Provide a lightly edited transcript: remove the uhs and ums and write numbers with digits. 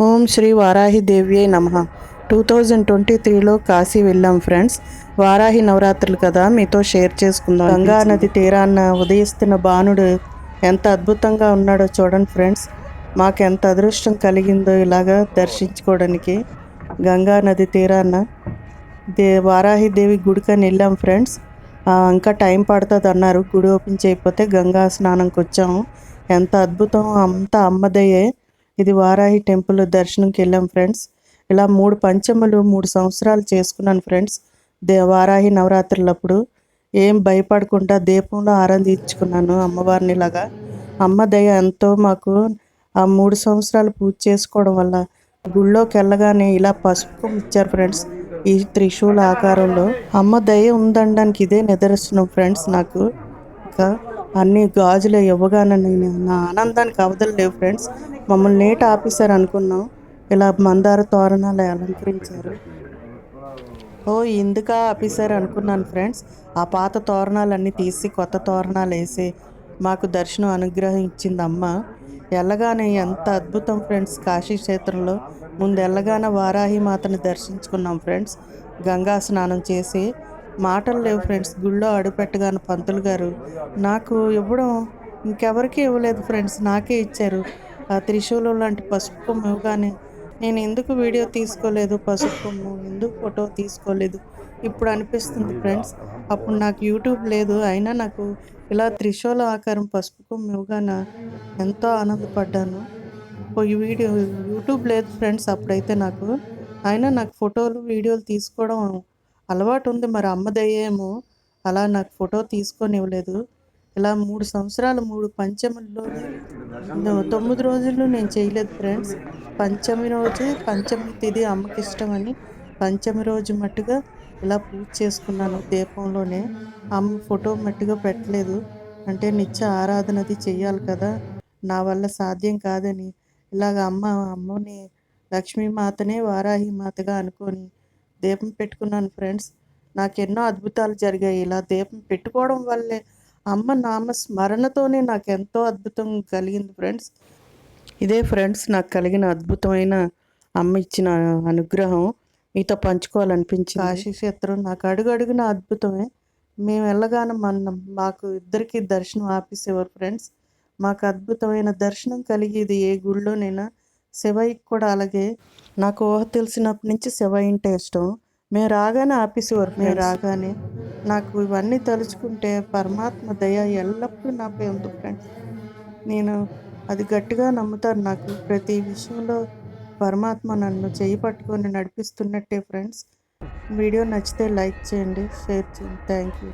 ఓం శ్రీ వారాహి దేవ్యై నమః. 2023లో కాశీ వెళ్ళాం ఫ్రెండ్స్. వారాహి నవరాత్రులు కదా, మీతో షేర్ చేసుకుందాం. గంగా నది తీరాన ఉదయిస్తున్న బాణుడు ఎంత అద్భుతంగా ఉన్నాడో చూడండి ఫ్రెండ్స్. మాకు ఎంత అదృష్టం కలిగిందో ఇలాగా దర్శించుకోవడానికి. గంగా నది తీరాన వారాహి దేవి గుడికని వెళ్ళాం ఫ్రెండ్స్. ఇంకా టైం పడుతుంది అన్నారు, గుడి ఓపెన్ చేయకపోతే గంగా స్నానంకి వచ్చాము. ఎంత అద్భుతం, అంత అమ్మదయ్యే. ఇది వారాహి టెంపుల్ దర్శనంకి వెళ్ళాం ఫ్రెండ్స్. ఇలా 3 పంచములు 3 సంవత్సరాలు చేసుకున్నాను ఫ్రెండ్స్. వారాహి నవరాత్రులప్పుడు ఏం భయపడకుండా దీపంలో ఆరాధించుకున్నాను అమ్మవారిని. ఇలాగా అమ్మ దయ ఎంతో మాకు ఆ 3 సంవత్సరాలు పూజ చేసుకోవడం వల్ల. గుళ్ళోకి వెళ్ళగానే ఇలా పసుపు ఇచ్చారు ఫ్రెండ్స్, ఈ త్రిశూల ఆకారంలో. అమ్మ దయ ఉందనడానికి ఇదే నిదర్శనం ఫ్రెండ్స్. నాకు ఇంకా అన్ని గాజులు ఇవ్వగానే నా ఆనందానికి అవధులు లేవు ఫ్రెండ్స్. మమ్మల్ని నేట ఆఫీసర్ అనుకున్నాం. ఇలా మందార తోరణాలు అలంకరించారు. ఓ ఇందుక ఆఫీసర్ అనుకున్నాను ఫ్రెండ్స్. ఆ పాత తోరణాలన్నీ తీసి కొత్త తోరణాలు వేసి మాకు దర్శనం అనుగ్రహం ఇచ్చింది అమ్మ. వెళ్ళగానే ఎంత అద్భుతం ఫ్రెండ్స్. కాశీ క్షేత్రంలో ముందు వెళ్ళగానే వారాహి మాతను దర్శించుకున్నాం ఫ్రెండ్స్. గంగా స్నానం చేసి మాటలు లేవు ఫ్రెండ్స్. గుళ్ళో అడుపెట్టగానే పంతులు గారు నాకు ఇవ్వడం ఇంకెవరికీ ఇవ్వలేదు ఫ్రెండ్స్, నాకే ఇచ్చారు. ఆ త్రిశూలం లాంటి పసుపు కొమ్ము ఇవ్వగానే నేను ఎందుకు వీడియో తీసుకోలేదు, పసుపు కొమ్ము ఎందుకు ఫోటో తీసుకోలేదు ఇప్పుడు అనిపిస్తుంది ఫ్రెండ్స్. అప్పుడు నాకు యూట్యూబ్ లేదు, అయినా నాకు ఇలా త్రిశూల ఆకారం పసుపు కొమ్ము ఇవ్వగానే ఎంతో ఆనందపడ్డాను. ఈ వీడియో యూట్యూబ్ లేదు ఫ్రెండ్స్ అప్పుడైతే నాకు. అయినా నాకు ఫోటోలు వీడియోలు తీసుకోవడం అలవాటు ఉంది, మరి అమ్మదయ్యేమో అలా నాకు ఫోటో తీసుకొని ఇవ్వలేదు. ఇలా 3 సంవత్సరాలు 3 పంచముల్లో 9 రోజులు నేను చేయలేదు ఫ్రెండ్స్. పంచమి రోజు పంచమి తిథి అమ్మకి ఇష్టమని పంచమి రోజు మట్టుగా ఇలా పూజ చేసుకున్నాను దీపంలోనే. అమ్మ ఫోటో మట్టుగా పెట్టలేదు, అంటే నిత్య ఆరాధనది చెయ్యాలి కదా, నా వల్ల సాధ్యం కాదని ఇలాగ అమ్మని లక్ష్మీమాతనే వారాహి మాతగా అనుకొని దీపం పెట్టుకున్నాను ఫ్రెండ్స్. నాకు ఎన్నో అద్భుతాలు జరిగాయి ఇలా దీపం పెట్టుకోవడం వల్లే. అమ్మ నామ స్మరణతోనే నాకు ఎంతో అద్భుతం కలిగింది ఫ్రెండ్స్. ఇదే ఫ్రెండ్స్ నాకు కలిగిన అద్భుతమైన అమ్మ ఇచ్చిన అనుగ్రహం మీతో పంచుకోవాలనిపించింది. కాశీ క్షేత్రం నాకు అడుగడుగున అద్భుతమే. మేము వెళ్ళగానే మాకు ఇద్దరికి దర్శనం ఆపేసేవారు ఫ్రెండ్స్. మాకు అద్భుతమైన దర్శనం కలిగేది ఏ గుళ్ళోనైనా. శివయ్యకి కూడా అలాగే. నాకు ఊహ తెలిసినప్పటి నుంచి శివయ్య అంటే ఇష్టం. మేము రాగానే ఆపేసేవారు. మేము రాగానే నాకు ఇవన్నీ తలుచుకుంటే పరమాత్మ దయ ఎల్లప్పుడూ నాపై ఉంది ఫ్రెండ్స్. నేను అది గట్టిగా నమ్ముతాను. నాకు ప్రతి విషయంలో పరమాత్మ నన్ను చేయి పట్టుకొని నడిపిస్తున్నట్టే ఫ్రెండ్స్. వీడియో నచ్చితే లైక్ చేయండి, షేర్ చేయండి. Thank you.